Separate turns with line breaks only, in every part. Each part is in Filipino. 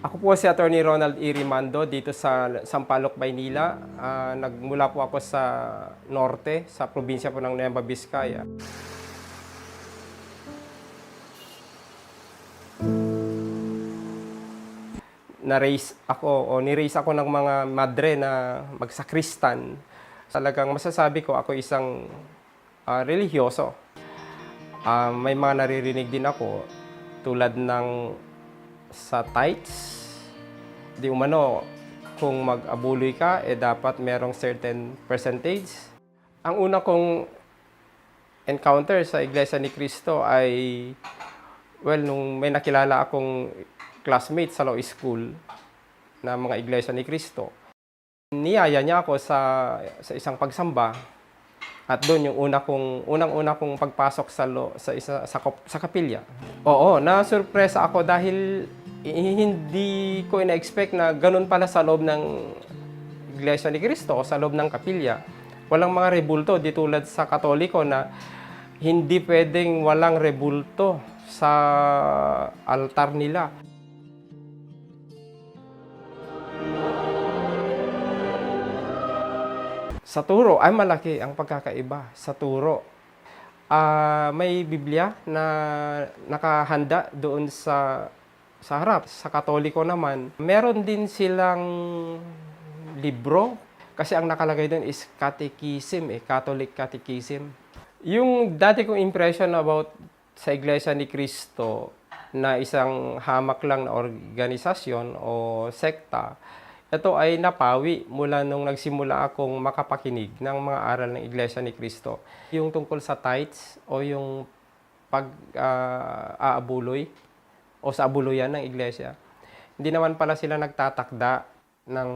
Ako po si Attorney Ronald E. Rimando dito sa Sampaloc, Maynila. Nagmula po ako sa norte, sa probinsya po ng Nueva Vizcaya. Ni-raise ako ng mga madre na magsakristan. Talagang masasabi ko ako isang religyoso. May mga naririnig din ako tulad ng sa tithes, di umano, kung mag-abuloy ka, dapat merong certain percentage. Ang una kong encounter sa Iglesia ni Cristo ay, nung may nakilala akong classmate sa law school na mga Iglesia ni Cristo, niyaya niya ako sa isang pagsamba. At doon yung unang-una kong pagpasok sa kapilya. Oo, na-surpresa ako dahil hindi ko ina-expect na ganun pala sa loob ng Iglesia ni Cristo o sa loob ng kapilya. Walang mga rebulto, di tulad sa Katoliko na hindi pwedeng walang rebulto sa altar nila. Sa turo ay malaki ang pagkakaiba sa turo. May Biblia na nakahanda doon sa harap. Sa Katoliko naman, meron din silang libro kasi ang nakalagay doon is catechism, Catholic catechism. Yung dati kong impression about sa Iglesia ni Cristo na isang hamak lang na organisasyon o sekta, ito ay napawi mula nung nagsimula akong makapakinig ng mga aral ng Iglesia ni Cristo. Yung tungkol sa tithes o yung pag-aabuloy o sa abuluyan ng Iglesia, hindi naman pala sila nagtatakda ng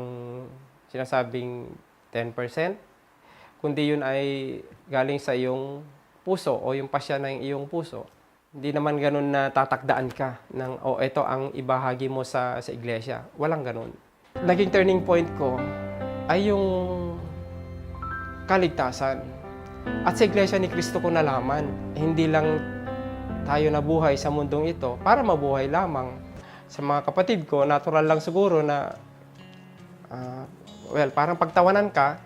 sinasabing 10%, kundi yun ay galing sa iyong puso o yung pasya ng iyong puso. Hindi naman ganun na tatakdaan ka ng, ito ang ibahagi mo sa Iglesia. Walang ganun. Naging turning point ko ay yung kaligtasan. At sa Iglesia ni Cristo ko nalaman, hindi lang tayo nabuhay sa mundong ito para mabuhay lamang. Sa mga kapatid ko, natural lang siguro na, parang pagtawanan ka,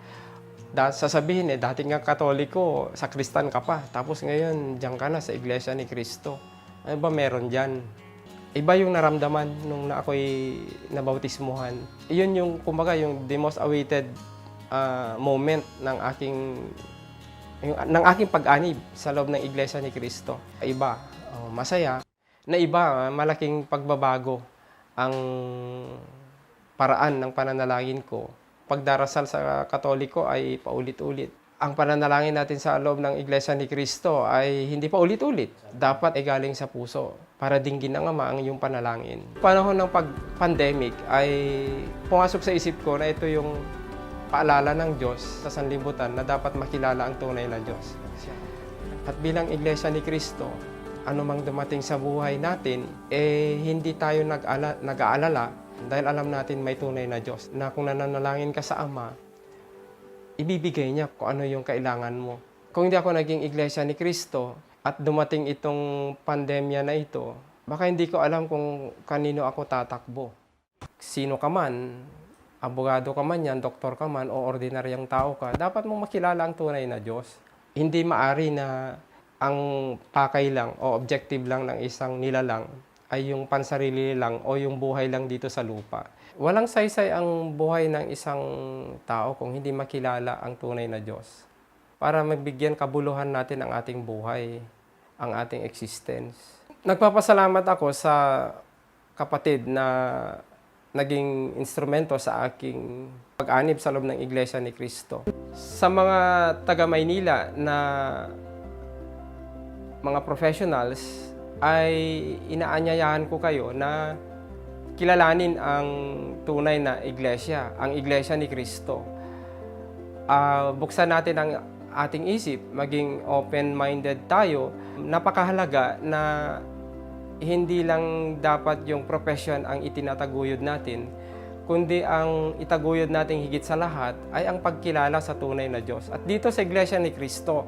sasabihin dating nga Katoliko, sakristan ka pa, tapos ngayon, diyan ka na sa Iglesia ni Cristo. Ano ba meron dyan? Iba yung naramdaman nung ako'y nabautismuhan. Iyon yung, kumbaga, yung the most awaited moment ng aking pag-anib sa loob ng Iglesia ni Cristo. Iba, masaya. Na iba, malaking pagbabago ang paraan ng pananalangin ko. Pagdarasal sa Katoliko ay paulit-ulit. Ang pananalangin natin sa loob ng Iglesia ni Cristo ay hindi pa ulit-ulit. Dapat ay galing sa puso para dinggin ng Ama ang iyong panalangin. Panahon ng pandemic ay pumasok sa isip ko na ito yung paalala ng Diyos sa sanlibutan na dapat makilala ang tunay na Diyos. At bilang Iglesia ni Cristo, anumang dumating sa buhay natin, hindi tayo nag-aalala dahil alam natin may tunay na Diyos na kung nananalangin ka sa Ama, ibibigay niya kung ano yung kailangan mo. Kung hindi ako naging Iglesia ni Cristo at dumating itong pandemya na ito, baka hindi ko alam kung kanino ako tatakbo. Sino ka man, abogado ka man yan, doktor ka man, o ordinaryang tao ka, dapat mong makilala ang tunay na Diyos. Hindi maari na ang pakay lang o objective lang ng isang nilalang ay yung pansarili lang o yung buhay lang dito sa lupa. Walang saysay ang buhay ng isang tao kung hindi makilala ang tunay na Diyos. Para magbigyan kabuluhan natin ang ating buhay, ang ating existence. Nagpapasalamat ako sa kapatid na naging instrumento sa aking pag-anib sa loob ng Iglesia ni Cristo. Sa mga taga-Maynila na mga professionals, ay inaanyayahan ko kayo na kilalanin ang tunay na iglesia, ang Iglesia ni Cristo. Buksan natin ang ating isip, maging open-minded tayo. Napakahalaga na hindi lang dapat yung profession ang itinataguyod natin, kundi ang itaguyod nating higit sa lahat ay ang pagkilala sa tunay na Diyos. At dito sa Iglesia ni Cristo,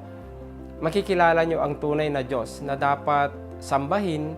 makikilala nyo ang tunay na Diyos na dapat sambahin,